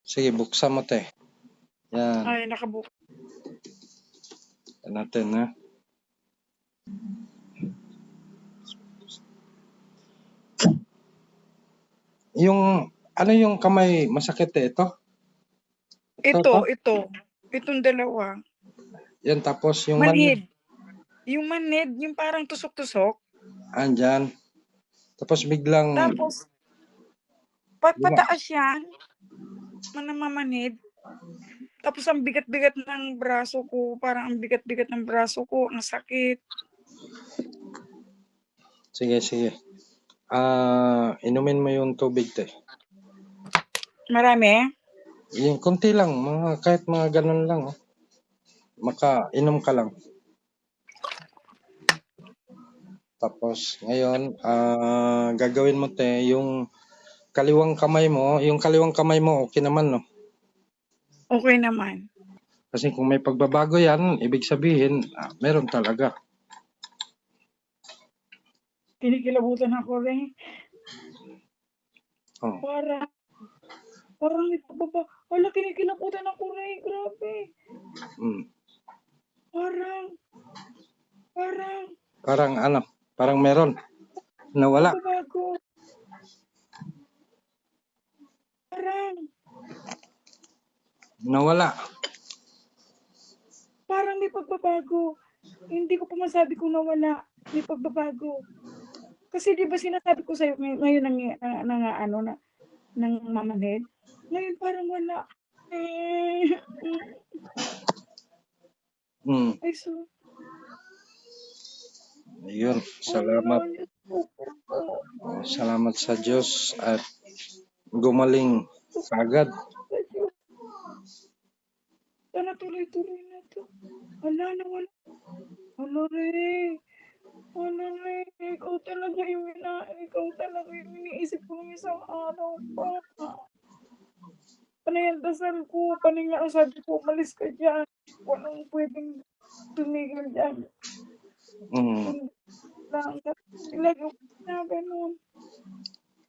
Sige, buksan mo, te. Yan. Ay, nakabukas. Yan natin, ha? Yung, ano yung kamay masakit eh? Ito? Ito. Itong dalawa. Yan, tapos yung Manhid. Yung manhid, yung parang tusok-tusok. Andyan. Tapos biglang... Tapos, pataas yan, manamamanhid. Tapos ang bigat-bigat ng braso ko, parang ang bigat-bigat ng braso ko, ang sakit. Sige. Inumin mo yung tubig, te. Marami? Yung konti lang, kahit mga ganun lang. Oh. Inom ka lang. Tapos, ngayon, gagawin mo, te, yung kaliwang kamay mo, okay naman, no? Okay naman. Kasi kung may pagbabago yan, ibig sabihin, meron talaga. Kinikilabutan ako rin. Oh. Parang may pagbaba. Wala, kinikilabutan ako rin. Grabe. Parang ano? Parang meron. Nawala. Pagbabago. Nawala. Parang may pagbabago. Hindi ko pa masabi kung nawala. May pagbabago. Kasi di ba sinasabi ko sa'yo ngayon nang mamanhid? Ngayon parang wala. Ay, so. Ayun, salamat. Salamat sa Diyos at gumaling agad. Sana tuloy-tuloy na to. Wala. Wala rin. Ikaw talaga yung iniisip ko ng isang araw pa. Panay ang dasal ko. Panay nga ang sabi ko, umalis ka dyan. Walang pwedeng tumigil dyan. Lang. Ilagay ko na ganun.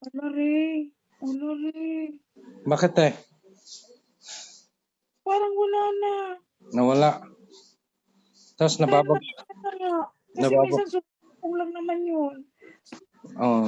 Wala rin. Bakit eh? Parang wala na. Nawala. Tapos nababag. Kasi minsan sumbong lang naman yun. Oh,